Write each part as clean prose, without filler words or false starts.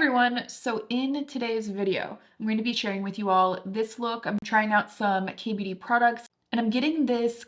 everyone, so in today's video, I'm going to be sharing with you all this look. I'm trying out some K-beauty products and I'm getting this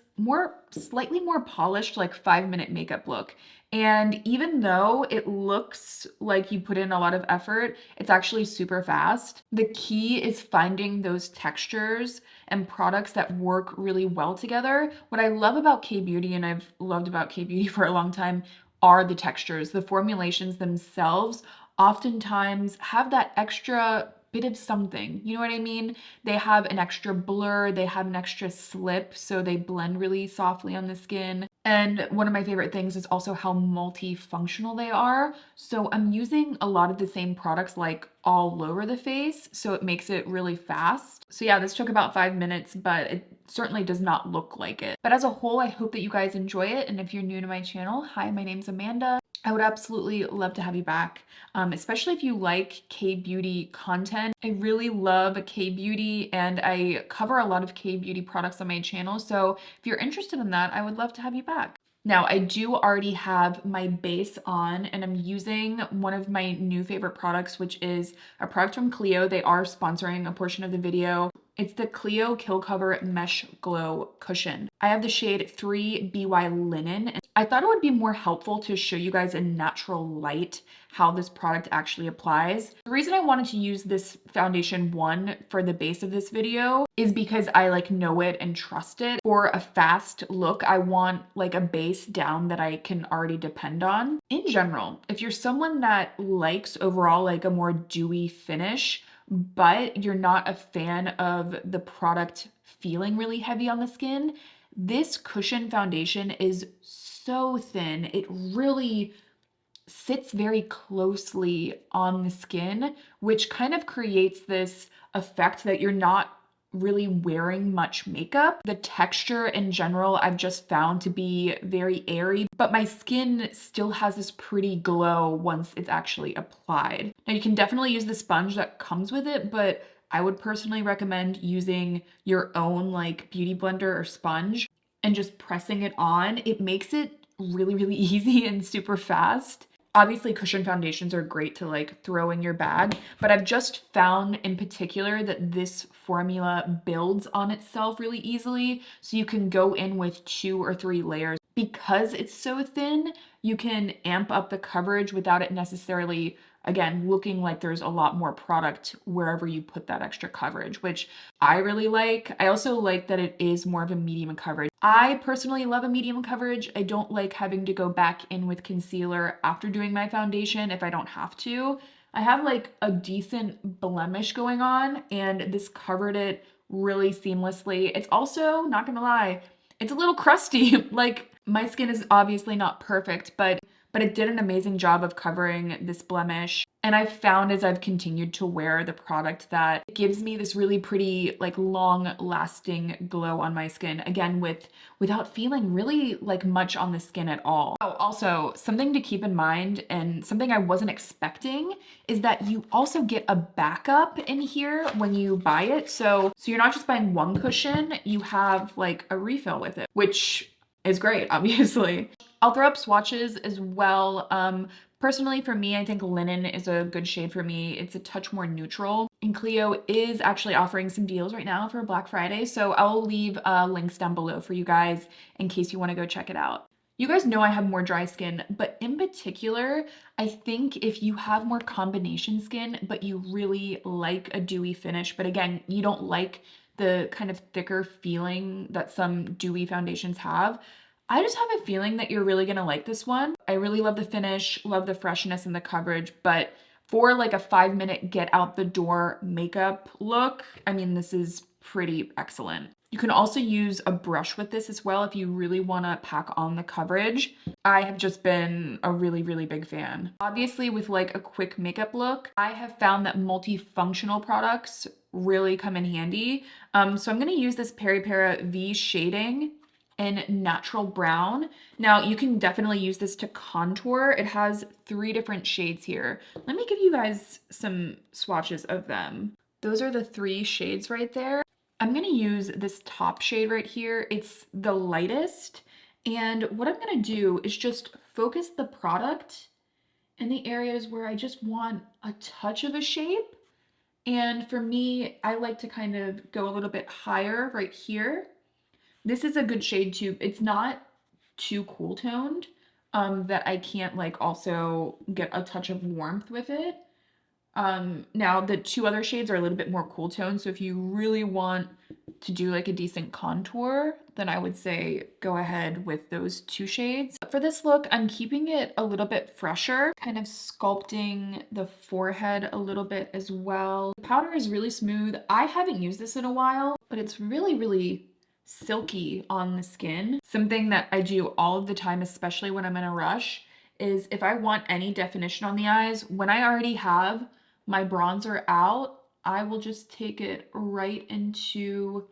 slightly more polished, like 5-minute makeup look. And even though it looks like you put in a lot of effort, it's actually super fast. The key is finding those textures and products that work really well together. What I love about K-beauty, and I've loved about K-beauty for a long time, are the textures. The formulations themselves oftentimes have that extra bit of something. You know what I mean? They have an extra blur, they have an extra slip, so they blend really softly on the skin. And one of my favorite things is also how multifunctional they are. So I'm using a lot of the same products like all over the face, so it makes it really fast. So yeah, this took about 5 minutes, but it certainly does not look like it. But as a whole, I hope that you guys enjoy it. And if you're new to my channel, hi, my name's Amanda. I would absolutely love to have you back, especially if you like K-beauty content. I really love K-beauty and I cover a lot of K-beauty products on my channel. So if you're interested in that, I would love to have you back. Now, I do already have my base on and I'm using one of my new favorite products, which is a product from Clio. They are sponsoring a portion of the video. It's the Clio Kill Cover Mesh Glow Cushion. I have the shade 3 BY Linen. I thought it would be more helpful to show you guys in natural light how this product actually applies. The reason I wanted to use this foundation one for the base of this video is because I know it and trust it. For a fast look, I want like a base down that I can already depend on. In general, if you're someone that likes overall like a more dewy finish, but you're not a fan of the product feeling really heavy on the skin, this cushion foundation is so thin. It really sits very closely on the skin, which kind of creates this effect that you're not really wearing much makeup. The texture in general, I've just found to be very airy, but my skin still has this pretty glow once it's actually applied. Now you can definitely use the sponge that comes with it, but I would personally recommend using your own like beauty blender or sponge and just pressing it on. It makes it really, really easy and super fast. Obviously, cushion foundations are great to like throw in your bag, but I've just found in particular that this formula builds on itself really easily. So you can go in with 2 or 3 layers. Because it's so thin, you can amp up the coverage without it necessarily, again, looking like there's a lot more product wherever you put that extra coverage, which I really like. I also like that it is more of a medium coverage. I personally love a medium coverage. I don't like having to go back in with concealer after doing my foundation if I don't have to. I have like a decent blemish going on and this covered it really seamlessly. It's also, not gonna lie, it's a little crusty. Like my skin is obviously not perfect, but it did an amazing job of covering this blemish. And I've found as I've continued to wear the product that it gives me this really pretty, like long lasting glow on my skin. Again, without feeling really like much on the skin at all. Oh, also something to keep in mind and something I wasn't expecting is that you also get a backup in here when you buy it. So you're not just buying one cushion, you have like a refill with it, which is great, obviously. I'll throw up swatches as well. Personally, for me, I think linen is a good shade for me. It's a touch more neutral. And Clio is actually offering some deals right now for Black Friday, so I'll leave links down below for you guys in case you want to go check it out. You guys know I have more dry skin, but in particular, I think if you have more combination skin, but you really like a dewy finish, but again, you don't like the kind of thicker feeling that some dewy foundations have, I just have a feeling that you're really gonna like this one. I really love the finish, love the freshness and the coverage, but for like a 5-minute get out the door makeup look, I mean, this is pretty excellent. You can also use a brush with this as well if you really wanna pack on the coverage. I have just been a really, really big fan. Obviously with like a quick makeup look, I have found that multifunctional products really come in handy. So I'm gonna use this Peri Para V shading in natural brown. Now you can definitely use this to contour. It has 3 different shades here. Let me give you guys some swatches of them. Those are the 3 shades right there. I'm gonna use this top shade right here. It's the lightest. And what I'm gonna do is just focus the product in the areas where I just want a touch of a shape. And for me, I like to kind of go a little bit higher right here. This is a good shade too. It's not too cool toned, that I can't like also get a touch of warmth with it. Now the two other shades are a little bit more cool toned, so if you really want to do like a decent contour, then I would say go ahead with those two shades. For this look, I'm keeping it a little bit fresher, kind of sculpting the forehead a little bit as well. The powder is really smooth. I haven't used this in a while, but it's really, really silky on the skin. Something that I do all of the time, especially when I'm in a rush, is if I want any definition on the eyes, when I already have my bronzer out, I will just take it right into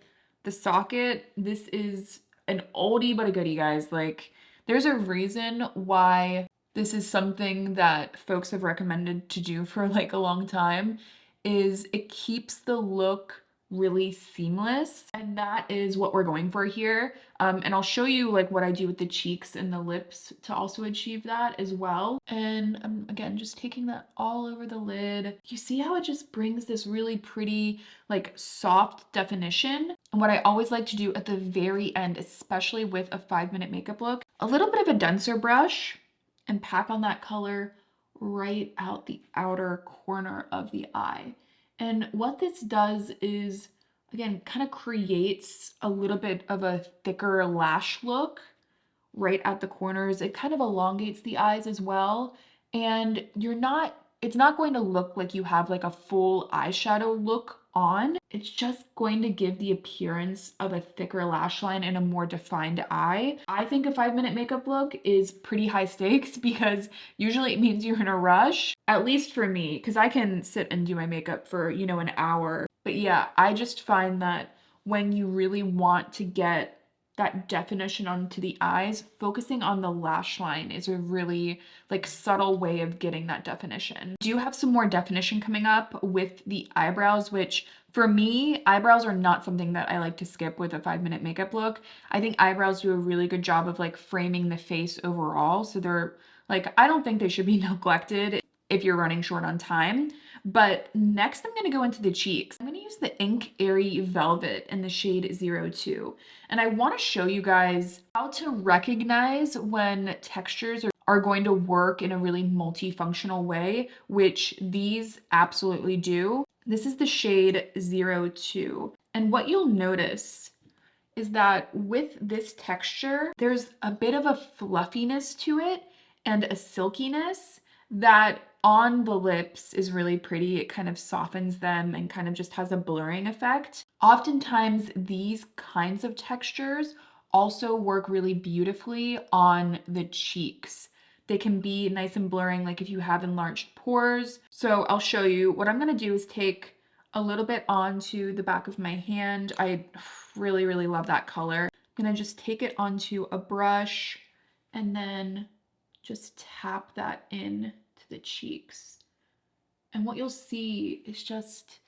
the socket. This is an oldie but a goodie, guys. Like, there's a reason why this is something that folks have recommended to do for like a long time, is it keeps the look really seamless, and that is what we're going for here. And I'll show you like what I do with the cheeks and the lips to also achieve that as well. And I'm again just taking that all over the lid. You see how it just brings this really pretty like soft definition. And what I always like to do at the very end, especially with a 5-minute makeup look, a little bit of a denser brush and pack on that color right out the outer corner of the eye. And what this does is, again, kind of creates a little bit of a thicker lash look right at the corners. It kind of elongates the eyes as well. And it's not going to look like you have like a full eyeshadow look on. It's just going to give the appearance of a thicker lash line and a more defined eye. I think a 5-minute makeup look is pretty high stakes because usually it means you're in a rush, at least for me, because I can sit and do my makeup for, an hour. But yeah, I just find that when you really want to get that definition onto the eyes, focusing on the lash line is a really like subtle way of getting that definition. I do have some more definition coming up with the eyebrows, which for me, eyebrows are not something that I like to skip with a 5-minute makeup look. I think eyebrows do a really good job of like framing the face overall. So they're like, I don't think they should be neglected if you're running short on time. But next I'm going to go into the cheeks. I'm going to use the Ink Airy Velvet in the shade 02. And I want to show you guys how to recognize when textures are going to work in a really multifunctional way, which these absolutely do. This is the shade 02. And what you'll notice is that with this texture, there's a bit of a fluffiness to it and a silkiness that on the lips is really pretty. It kind of softens them and kind of just has a blurring effect. Oftentimes, these kinds of textures also work really beautifully on the cheeks. They can be nice and blurring, like if you have enlarged pores. So I'll show you. What I'm gonna do is take a little bit onto the back of my hand. I really, really love that color. I'm gonna just take it onto a brush and then just tap that in to the cheeks. And what you'll see is just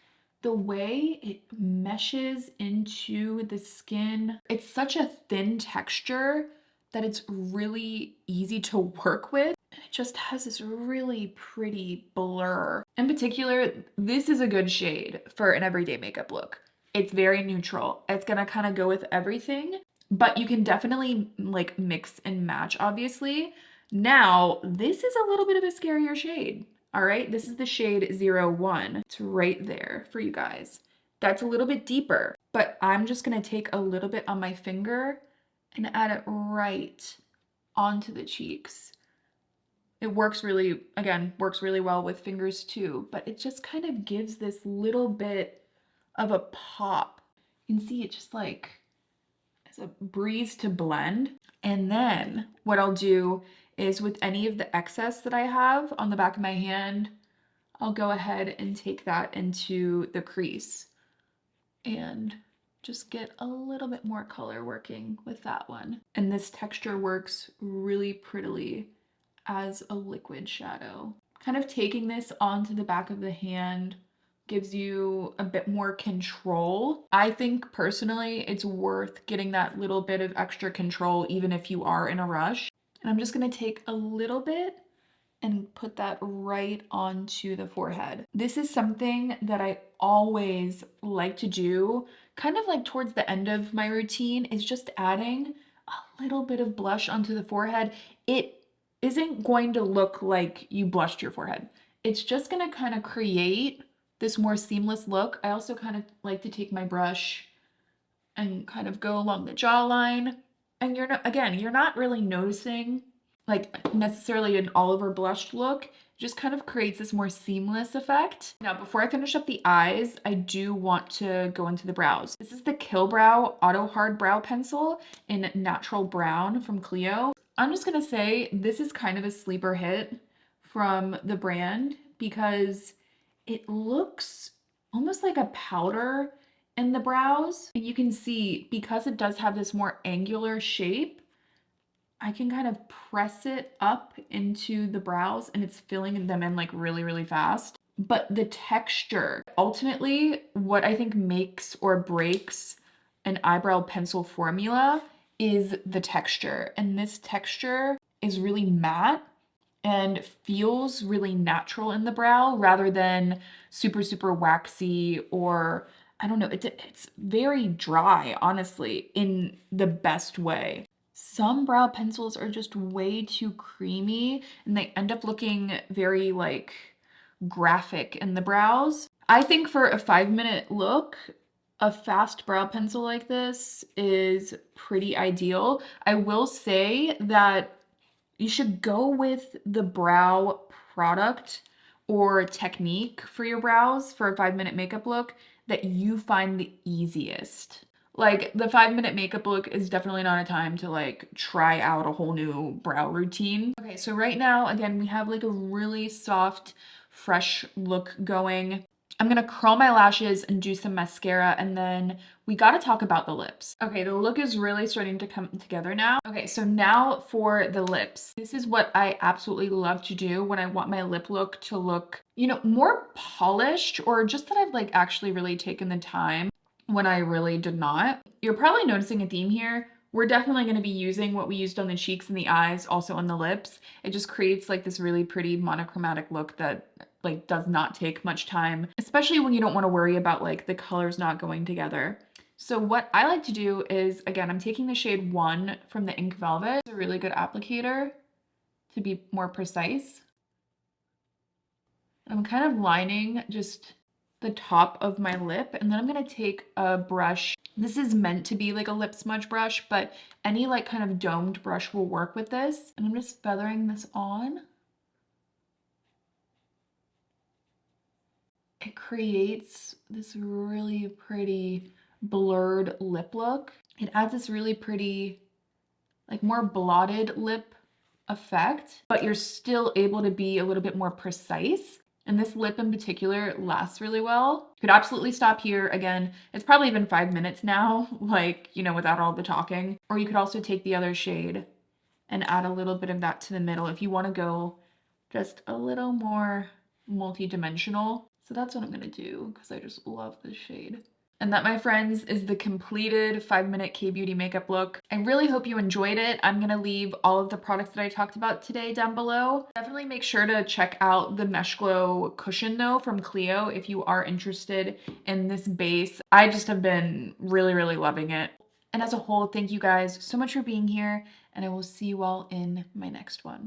the way it meshes into the skin. It's such a thin texture that it's really easy to work with. And it just has this really pretty blur. In particular, this is a good shade for an everyday makeup look. It's very neutral. It's gonna kind of go with everything, but you can definitely like mix and match, obviously. Now, this is a little bit of a scarier shade. All right, this is the shade 01. It's right there for you guys. That's a little bit deeper, but I'm just gonna take a little bit on my finger and add it right onto the cheeks. It works really, again, works really well with fingers too, but it just kind of gives this little bit of a pop. You can see it just like as a breeze to blend. And then what I'll do is with any of the excess that I have on the back of my hand, I'll go ahead and take that into the crease and just get a little bit more color working with that one. And this texture works really prettily as a liquid shadow. Kind of taking this onto the back of the hand gives you a bit more control. I think personally it's worth getting that little bit of extra control even if you are in a rush. And I'm just gonna take a little bit and put that right onto the forehead. This is something that I always like to do, kind of like towards the end of my routine, is just adding a little bit of blush onto the forehead. It isn't going to look like you blushed your forehead. It's just gonna kind of create this more seamless look. I also kind of like to take my brush and kind of go along the jawline. And you're not, again, you're not really noticing like necessarily an Oliver blushed look. It just kind of creates this more seamless effect. Now, before I finish up the eyes, I do want to go into the brows. This is the Kill Brow Auto Hard Brow Pencil in Natural Brown from Clio. I'm just gonna say this is kind of a sleeper hit from the brand because it looks almost like a powder in the brows. And you can see, because it does have this more angular shape, I can kind of press it up into the brows and it's filling them in like really, really fast. But the texture, ultimately, what I think makes or breaks an eyebrow pencil formula is the texture. And this texture is really matte and feels really natural in the brow rather than super, super waxy, or I don't know, it's very dry, honestly, in the best way. Some brow pencils are just way too creamy and they end up looking very like graphic in the brows. I think for a 5-minute look, a fast brow pencil like this is pretty ideal. I will say that you should go with the brow product or technique for your brows for a 5-minute makeup look that you find the easiest. Like the 5-minute makeup look is definitely not a time to like try out a whole new brow routine. Okay, so right now, again, we have like a really soft, fresh look going. I'm gonna curl my lashes and do some mascara, and then we gotta talk about the lips. Okay, the look is really starting to come together now. Okay, so now for the lips. This is what I absolutely love to do when I want my lip look to look, you know, more polished, or just that I've like actually really taken the time when I really did not. You're probably noticing a theme here. We're definitely going to be using what we used on the cheeks and the eyes, also on the lips. It just creates like this really pretty monochromatic look that like does not take much time, especially when you don't want to worry about like the colors not going together. So what I like to do is, again, I'm taking the shade 1 from the Ink Velvet. It's a really good applicator to be more precise. I'm kind of lining just the top of my lip, and then I'm gonna take a brush. This is meant to be like a lip smudge brush, but any like kind of domed brush will work with this. And I'm just feathering this on. It creates this really pretty blurred lip look. It adds this really pretty, like more blotted lip effect, but you're still able to be a little bit more precise. And this lip in particular lasts really well. You could absolutely stop here. Again, it's probably been 5 minutes now, like, you know, without all the talking. Or you could also take the other shade and add a little bit of that to the middle if you want to go just a little more multi-dimensional. So that's what I'm gonna do because I just love this shade. And that, my friends, is the completed 5-minute K-Beauty makeup look. I really hope you enjoyed it. I'm gonna leave all of the products that I talked about today down below. Definitely make sure to check out the Mesh Glow cushion though from Clio if you are interested in this base. I just have been really, really loving it. And as a whole, thank you guys so much for being here, and I will see you all in my next one.